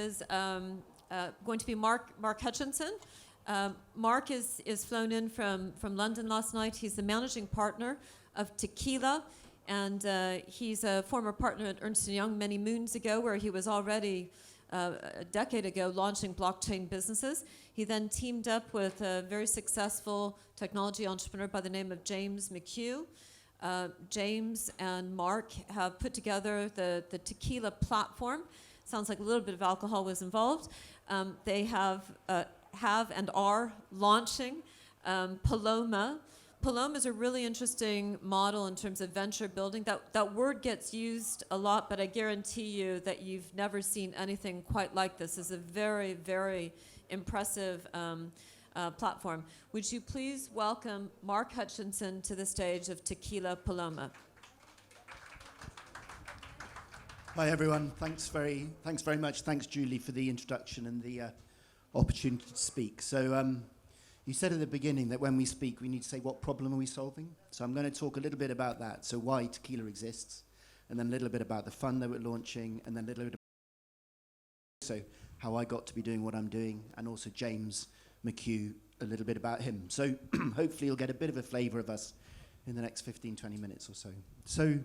is going to be Mark Hutchinson. Mark is flown in from London last night. He's the managing partner of TQUILA, and he's a former partner at Ernst & Young many moons ago, where he was already a decade ago launching blockchain businesses. He then teamed up with a very successful technology entrepreneur by the name of James McHugh. James and Mark have put together the TQUILA platform. Sounds like a little bit of alcohol was involved. They have and are launching Paloma. Paloma is a really interesting model in terms of venture building. That word gets used a lot, but I guarantee you that you've never seen anything quite like this. It's a very, very impressive platform. Would you please welcome Mark Hutchinson to the stage of TQUILA Paloma? Hi everyone. Thanks very much. Thanks Julie for the introduction and the opportunity to speak. So you said at the beginning that when we speak we need to say what problem are we solving. So I'm going to talk a little bit about that. So why TQUILA exists, and then a little bit about the fund that we're launching, and then a little bit so how I got to be doing what I'm doing, and also James McHugh, a little bit about him. So hopefully you'll get a bit of a flavour of us in the next 15-20 minutes or so. So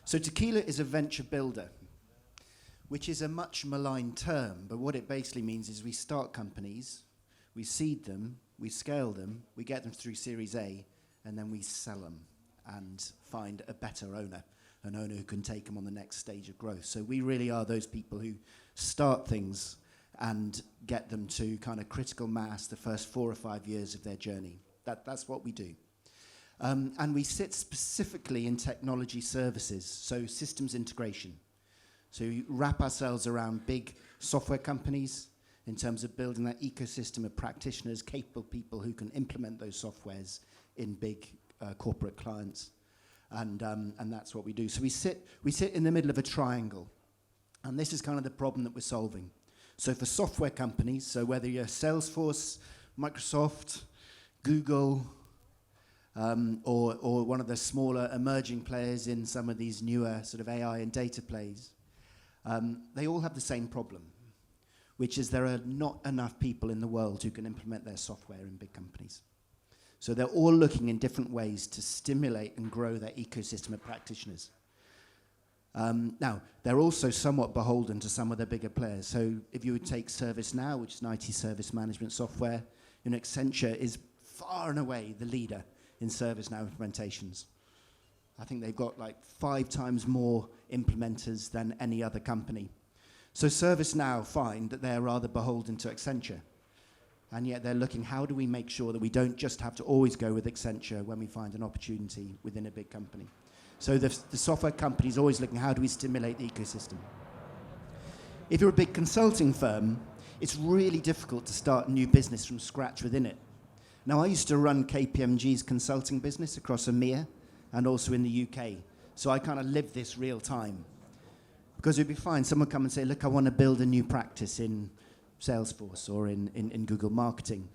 TQUILA is a venture builder, which is a much maligned term, but what it basically means is we start companies, we seed them, we scale them, we get them through Series A, and then we sell them and find a better owner, an owner who can take them on the next stage of growth. So we really are those people who start things and get them to kind of critical mass the first 4 or 5 years of their journey. That's what we do. And we sit specifically in technology services, so systems integration. So we wrap ourselves around big software companies in terms of building that ecosystem of practitioners, capable people who can implement those softwares in big corporate clients. And that's what we do. So we sit in the middle of a triangle. And this is kind of the problem that we're solving. So for software companies, so whether you're Salesforce, Microsoft, Google, or one of the smaller emerging players in some of these newer sort of AI and data plays, they all have the same problem, which is there are not enough people in the world who can implement their software in big companies. So they're all looking in different ways to stimulate and grow their ecosystem of practitioners. Now, they're also somewhat beholden to some of the bigger players. So if you would take ServiceNow, which is an IT service management software, Accenture is far and away the leader in ServiceNow implementations. I think they've got like 5 times more implementers than any other company. So ServiceNow find that they're rather beholden to Accenture. And yet they're looking, how do we make sure that we don't just have to always go with Accenture when we find an opportunity within a big company? So the software company is always looking, how do we stimulate the ecosystem? If you're a big consulting firm, it's really difficult to start a new business from scratch within it. Now, I used to run KPMG's consulting business across EMEA and also in the UK. So I kind of lived this real time. Because it'd be fine, someone would come and say, look, I want to build a new practice in Salesforce or in Google Marketing.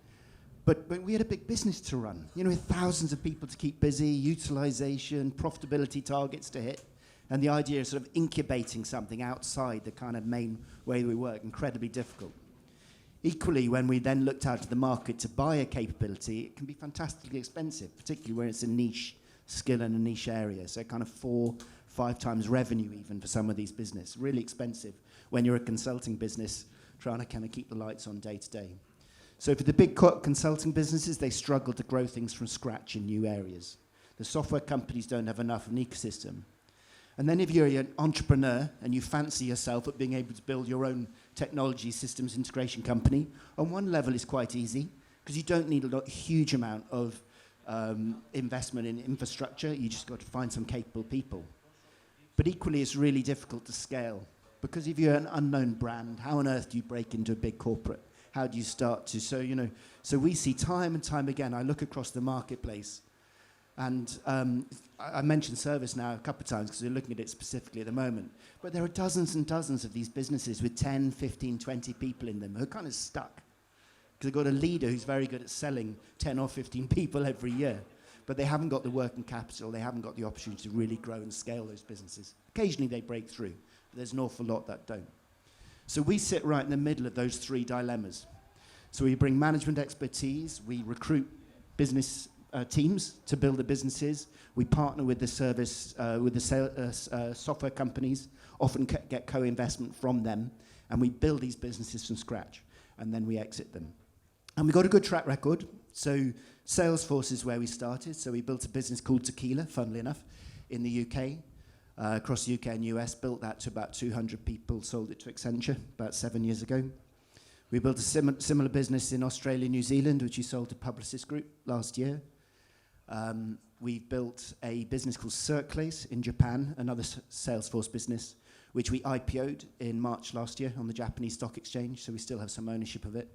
But we had a big business to run, with thousands of people to keep busy, utilization, profitability targets to hit. And the idea of sort of incubating something outside the kind of main way we work, incredibly difficult. Equally, when we then looked out to the market to buy a capability, it can be fantastically expensive, particularly when it's a niche skill in a niche area. So kind of 4-5 times revenue even for some of these business. Really expensive when you're a consulting business trying to kind of keep the lights on day to day. So for the big consulting businesses, they struggle to grow things from scratch in new areas. The software companies don't have enough of an ecosystem. And then if you're an entrepreneur and you fancy yourself at being able to build your own technology systems integration company, on one level it's quite easy because you don't need a huge amount of investment in infrastructure. You just got to find some capable people. But equally, it's really difficult to scale because if you're an unknown brand, how on earth do you break into a big corporate? How do you start to? So we see time and time again. I look across the marketplace, and I mentioned ServiceNow a couple of times because we're looking at it specifically at the moment. But there are dozens and dozens of these businesses with 10, 15, 20 people in them who are kind of stuck because they've got a leader who's very good at selling 10 or 15 people every year. But they haven't got the working capital. They haven't got the opportunity to really grow and scale those businesses. Occasionally they break through, but there's an awful lot that don't. So we sit right in the middle of those three dilemmas. So we bring management expertise, we recruit business teams to build the businesses, we partner with the service, with the software companies, often get co-investment from them, and we build these businesses from scratch, and then we exit them. And we've got a good track record. So Salesforce is where we started. So we built a business called TQUILA, funnily enough, in the UK, across the UK and US, built that to about 200 people, sold it to Accenture about 7 years ago. We built a similar business in Australia, New Zealand, which we sold to Publicis Group last year. We've built a business called Circlace in Japan, another Salesforce business, which we IPO'd in March last year on the Japanese stock exchange, so we still have some ownership of it,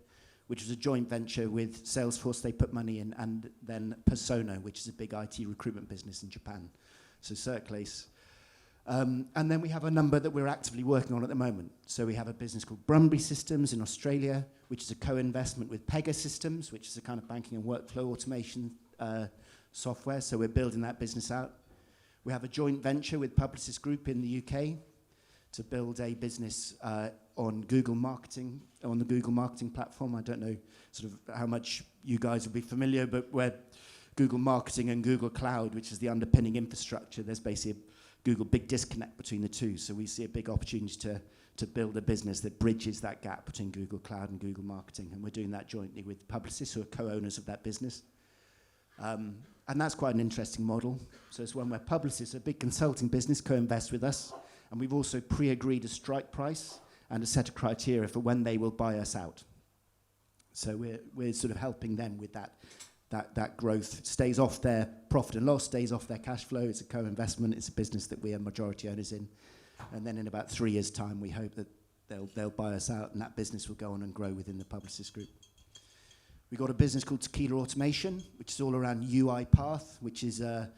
which was a joint venture with Salesforce. They put money in, and then Persona, which is a big IT recruitment business in Japan. So Circlace. And then we have a number that we're actively working on at the moment. So we have a business called Brumby Systems in Australia, which is a co-investment with Pega Systems, which is a kind of banking and workflow automation software. So we're building that business out. We have a joint venture with Publicis Group in the UK to build a business on Google Marketing, on the Google Marketing platform. I don't know sort of how much you guys will be familiar, but where Google Marketing and Google Cloud, which is the underpinning infrastructure, there's basically a Google big disconnect between the two. So we see a big opportunity to build a business that bridges that gap between Google Cloud and Google Marketing. And we're doing that jointly with Publicis, who are co-owners of that business. And that's quite an interesting model. So it's one where Publicis, a big consulting business, co-invests with us. And we've also pre-agreed a strike price and a set of criteria for when they will buy us out. So we're sort of helping them with that growth. Stays off their profit and loss, stays off their cash flow. It's a co-investment. It's a business that we are majority owners in. And then in about 3 years' time, we hope that they'll buy us out, and that business will go on and grow within the Publicis Group. We've got a business called TQUILA Automation, which is all around UiPath, which is a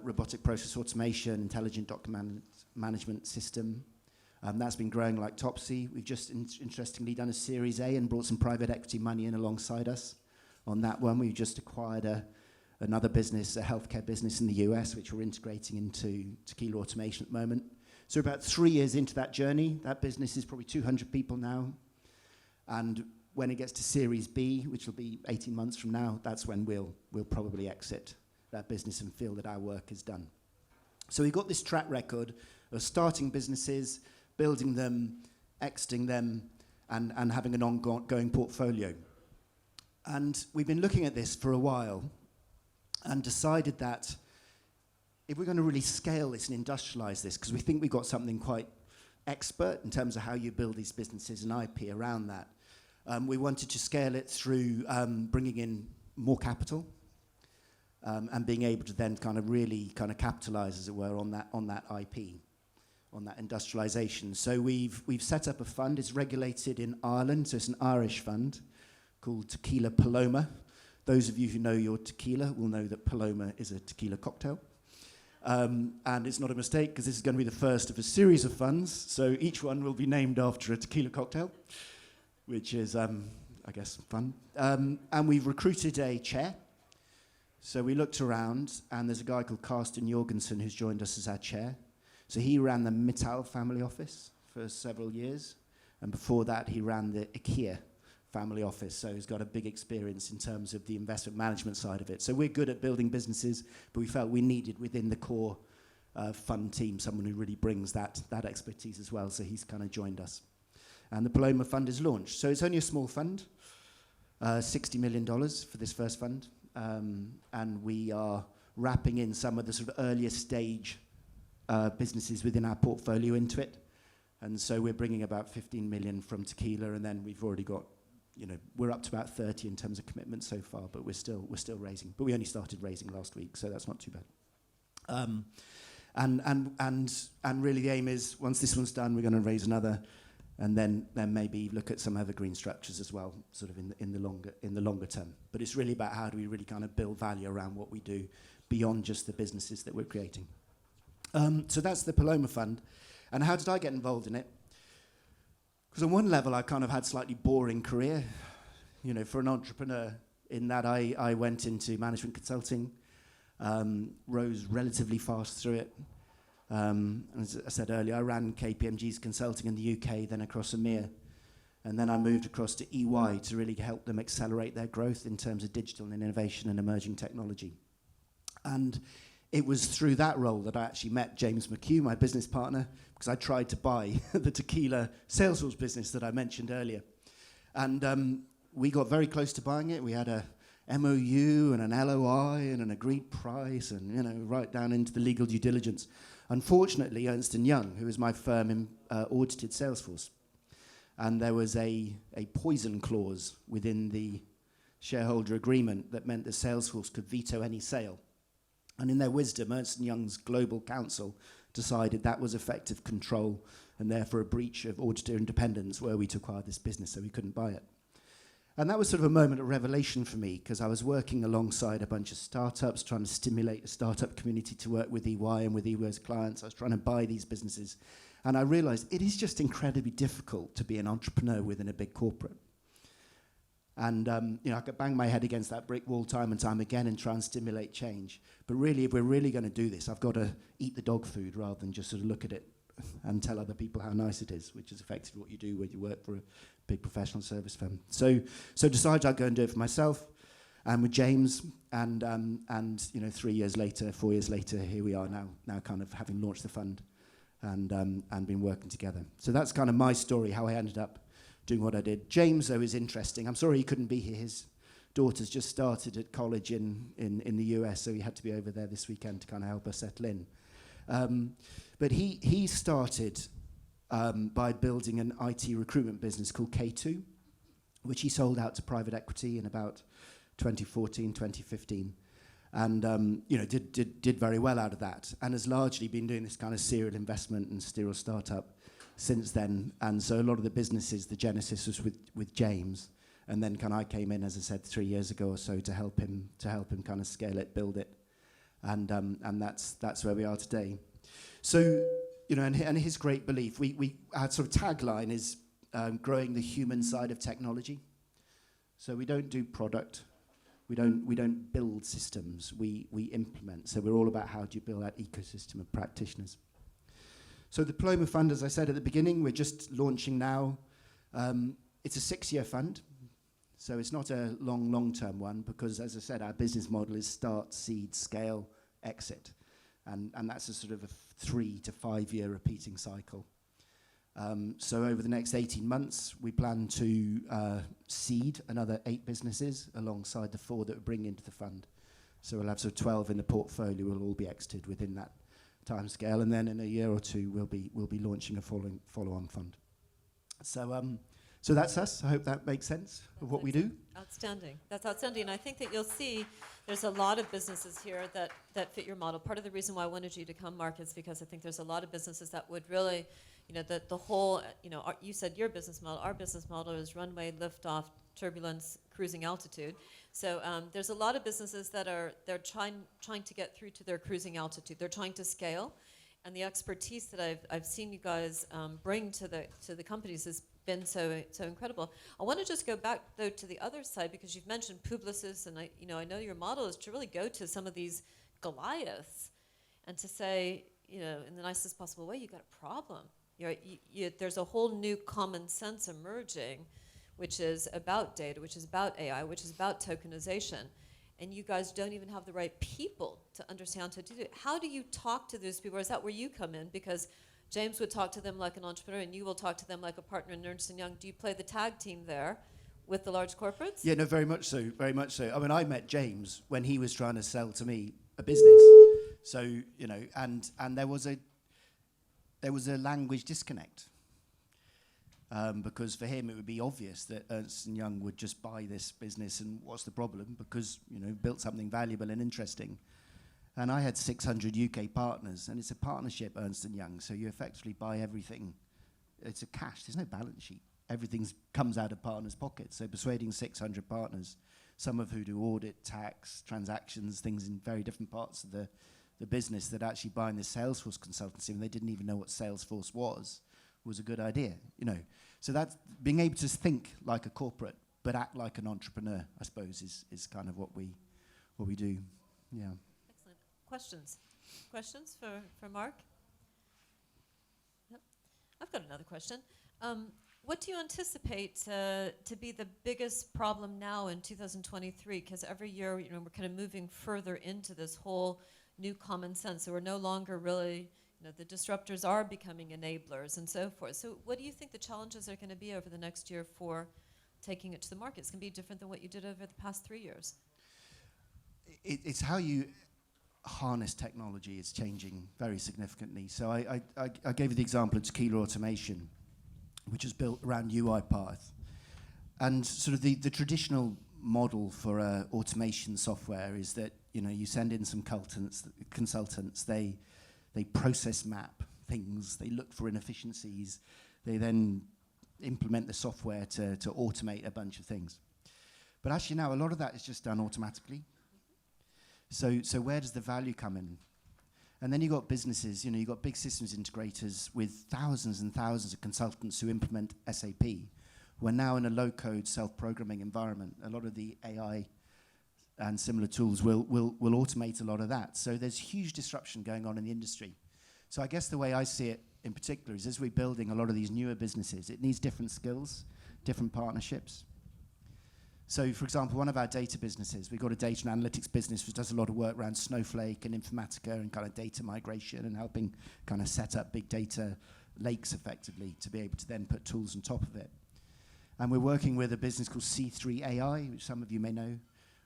robotic process automation, intelligent document management system. That's been growing like Topsy. We've just interestingly done a Series A and brought some private equity money in alongside us on that one. We've just acquired another business, a healthcare business in the US, which we're integrating into TQUILA Automation at the moment. So about 3 years into that journey, that business is probably 200 people now. And when it gets to Series B, which will be 18 months from now, that's when we'll probably exit that business and feel that our work is done. So we've got this track record of starting businesses, building them, exiting them, and having an ongoing portfolio. And we've been looking at this for a while and decided that if we're going to really scale this and industrialize this, because we think we've got something quite expert in terms of how you build these businesses and IP around that, we wanted to scale it through bringing in more capital and being able to then kind of really kind of capitalize, as it were, on that IP, on that industrialization. So we've set up a fund. It's regulated in Ireland, so it's an Irish fund called Tequila Paloma. Those of you who know your tequila will know that Paloma is a tequila cocktail. And it's not a mistake, because this is going to be the first of a series of funds. So each one will be named after a tequila cocktail, which is, I guess, fun. And we've recruited a chair. So we looked around, and there's a guy called Carsten Jorgensen who's joined us as our chair. So he ran the Mittal family office for several years. And before that, he ran the IKEA family office. So he's got a big experience in terms of the investment management side of it. So we're good at building businesses, but we felt we needed within the core fund team someone who really brings that expertise as well. So he's kind of joined us. And the Paloma Fund is launched. So it's only a small fund, $60 million for this first fund. And we are wrapping in some of the sort of earlier stage businesses within our portfolio into it. And so we're bringing about 15 million from TQUILA, and then we've already got, we're up to about 30 in terms of commitment so far, but we're still raising. But we only started raising last week, so that's not too bad. And really the aim is, once this one's done, we're going to raise another, and then maybe look at some evergreen structures as well, sort of in the longer term. But it's really about how do we really kind of build value around what we do beyond just the businesses that we're creating. So that's the Paloma Fund. And how did I get involved in it? Because on one level, I kind of had a slightly boring career, for an entrepreneur, in that I went into management consulting, rose relatively fast through it, As I said earlier, I ran KPMG's consulting in the UK, then across EMEA. And then I moved across to EY to really help them accelerate their growth in terms of digital and innovation and emerging technology. And it was through that role that I actually met James McHugh, my business partner, because I tried to buy the TQUILA Salesforce business that I mentioned earlier. And we got very close to buying it. We had a MOU and an LOI and an agreed price and, you know, right down into the legal due diligence. Unfortunately, Ernst & Young, who was my firm, audited Salesforce. And there was a poison clause within the shareholder agreement that meant that Salesforce could veto any sale. And in their wisdom, Ernst & Young's global counsel decided that was effective control and therefore a breach of auditor independence were we to acquire this business, so we couldn't buy it. And that was sort of a moment of revelation for me, because I was working alongside a bunch of startups, trying to stimulate the startup community to work with EY and with EY's clients. I was trying to buy these businesses. And I realized it is just incredibly difficult to be an entrepreneur within a big corporate. And you know, I could bang my head against that brick wall time and time again and try and stimulate change. But really, if we're really going to do this, I've got to eat the dog food rather than just sort of look at it and tell other people how nice it is, which is effectively what you do when you work for a big professional service firm. So decided I'd go and do it for myself, and with James, and you know, 4 years later, here we are now kind of having launched the fund, and been working together. So that's kind of my story, how I ended up doing what I did. James, though, is interesting. I'm sorry he couldn't be here. His daughter's just started at college in the US, so he had to be over there this weekend to kind of help her settle in. But he started by building an IT recruitment business called K2, which he sold out to private equity in about 2014, 2015. And you know, did very well out of that, and has largely been doing this kind of serial investment and serial startup since then. And so a lot of the businesses, the genesis was with James, and then I came in, as I said, 3 years ago or so to help him kind of scale it, build it, and that's where we are today. So, you know, and his great belief, our sort of tagline is growing the human side of technology. So we don't do product. We don't build systems, we implement. So we're all about how do you build that ecosystem of practitioners. So the Diploma Fund, as I said at the beginning, we're just launching now. It's a 6-year fund, so it's not a long-term one, because, as I said, our business model is start, seed, scale, exit. And that's a sort of a 3 to 5 year repeating cycle. So over the next 18 months, we plan to seed another 8 businesses alongside the 4 that we bring into the fund. So we'll have sort of 12 in the portfolio, will all be exited within that time scale, and then in a year or two, we'll be launching a follow-on fund. So that's us. I hope that makes sense of what we do. Outstanding. That's outstanding. And I think that you'll see there's a lot of businesses here that fit your model. Part of the reason why I wanted you to come, Mark, is because I think there's a lot of businesses that would really, you know, the whole, you know, you said your business model. Our business model is runway, liftoff, turbulence, cruising altitude. So there's a lot of businesses that they're trying to get through to their cruising altitude. They're trying to scale, and the expertise that I've seen you guys bring to the companies has been so incredible. I want to just go back though to the other side, because you've mentioned Publicis, and I know your model is to really go to some of these Goliaths and to say, you know, in the nicest possible way, you got a problem. There's a whole new common sense emerging, which is about data, which is about AI, which is about tokenization. And you guys don't even have the right people to understand how to do it. How do you talk to those people? Or is that where you come in? Because James would talk to them like an entrepreneur, and you will talk to them like a partner in Ernst & Young. Do you play the tag team there with the large corporates? Yeah, no, very much so, very much so. I mean, I met James when he was trying to sell to me a business. So, you know, and there was a language disconnect. Because for him it would be obvious that Ernst & Young would just buy this business, and what's the problem? Because, you know, built something valuable and interesting. And I had 600 UK partners, and it's a partnership, Ernst & Young, so you effectively buy everything. It's a cash, there's no balance sheet. Everything comes out of partners' pockets. So persuading 600 partners, some of who do audit, tax, transactions, things in very different parts of the business, that actually buying this Salesforce consultancy, and they didn't even know what Salesforce was a good idea, you know. So that's being able to think like a corporate, but act like an entrepreneur, I suppose, is kind of what we do. Yeah. Excellent. Questions for Mark? I've got another question. What do you anticipate to be the biggest problem now in 2023? Because every year, we're kind of moving further into this whole new common sense. So we're no longer really, the disruptors are becoming enablers and so forth. So what do you think the challenges are going to be over the next year for taking it to the market? It's going to be different than what you did over the past 3 years. It's how you harness technology is changing very significantly. So I gave you the example of TQUILA automation, which is built around UiPath. And sort of the traditional model for automation software is that, you send in some consultants, they process map things, they look for inefficiencies, they then implement the software to automate a bunch of things. But actually now a lot of that is just done automatically. So where does the value come in? And then you've got businesses, you've got big systems integrators with thousands and thousands of consultants who implement SAP. We're now in a low-code, self-programming environment. A lot of the AI and similar tools will automate a lot of that. So there's huge disruption going on in the industry. So I guess the way I see it in particular is as we're building a lot of these newer businesses, it needs different skills, different partnerships. So, for example, one of our data businesses, we've got a data and analytics business which does a lot of work around Snowflake and Informatica and kind of data migration and helping kind of set up big data lakes effectively to be able to then put tools on top of it. And we're working with a business called C3 AI, which some of you may know,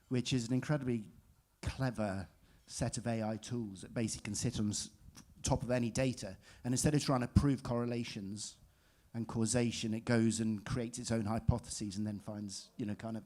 which is an incredibly clever set of AI tools that basically can sit on top of any data. And instead of trying to prove correlations and causation, it goes and creates its own hypotheses and then finds, kind of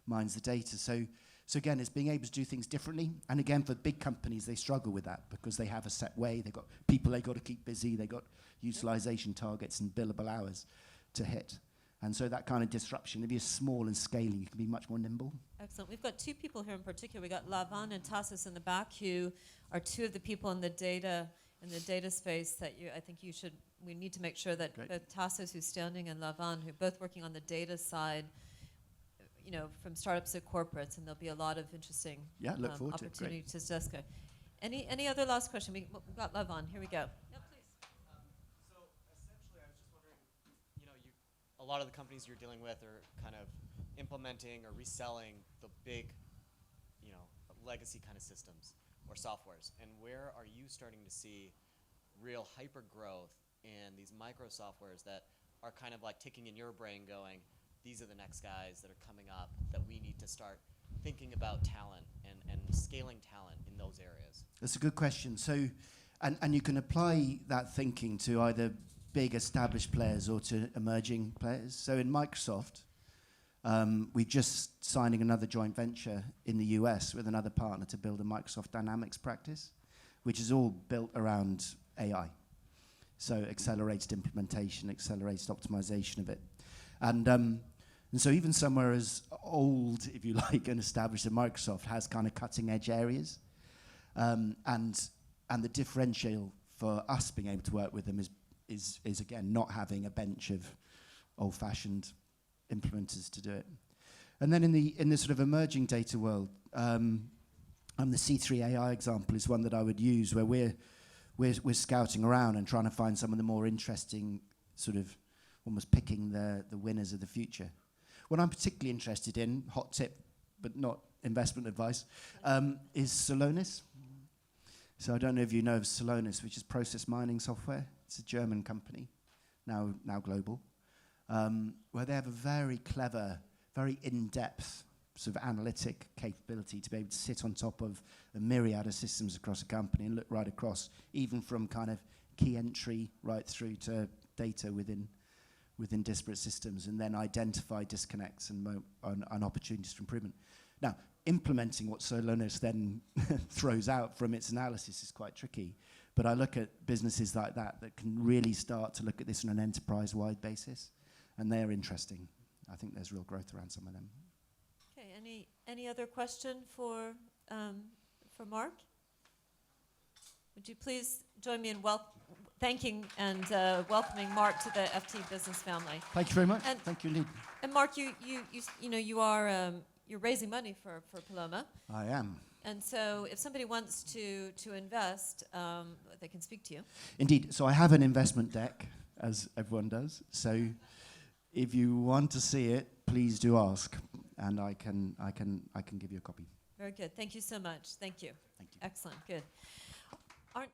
mines the data. So again, it's being able to do things differently. And again, for big companies, they struggle with that because they have a set way. They've got people they've got to keep busy. They've got utilization targets and billable hours to hit. And so that kind of disruption, if you're small and scaling, you can be much more nimble. Excellent. We've got two people here in particular. We've got Lavan and Tassos in the back, who are two of the people in the data space that we need to make sure that both Tassos, who's standing, and Lavan, who are both working on the data side, from startups to corporates, and there'll be a lot of interesting look forward opportunity to discuss. Any other last question? We've got Lavan. Here we go. Yeah, please. So essentially, I was just wondering, a lot of the companies you're dealing with are kind of implementing or reselling the big, legacy kind of systems or softwares. And where are you starting to see real hyper growth in these micro softwares that are kind of like ticking in your brain going, these are the next guys that are coming up that we need to start thinking about talent and scaling talent in those areas? That's a good question. So, and you can apply that thinking to either big established players or to emerging players. So in Microsoft, we're just signing another joint venture in the US with another partner to build a Microsoft Dynamics practice, which is all built around AI. So accelerated implementation, accelerated optimization of it. And so even somewhere as old, if you like, and established as Microsoft has kind of cutting edge areas. And the differential for us being able to work with them is again, not having a bench of old-fashioned implementers to do it. And then in the sort of emerging data world, the C3 AI example is one that I would use where we're scouting around and trying to find some of the more interesting sort of almost picking the winners of the future. What I'm particularly interested in, hot tip, but not investment advice, is Celonis. So I don't know if you know of Celonis, which is process mining software. It's a German company, now global, where they have a very clever, very in-depth sort of analytic capability to be able to sit on top of a myriad of systems across a company and look right across, even from kind of key entry right through to data within disparate systems, and then identify disconnects and opportunities for improvement. Now, implementing what Celonis then throws out from its analysis is quite tricky, but I look at businesses like that can really start to look at this on an enterprise-wide basis, and they're interesting. I think there's real growth around some of them. Okay, any other question for Mark? Would you please join me in thanking and welcoming Mark to the FTE business family? Thank you very much. Thank you indeed. And Mark, you're raising money for Paloma. I am. And so if somebody wants to invest, they can speak to you. Indeed. So I have an investment deck as everyone does. So if you want to see it, please do ask, and I can give you a copy. Very good. Thank you so much. Thank you. Thank you. Excellent. Good. Aren't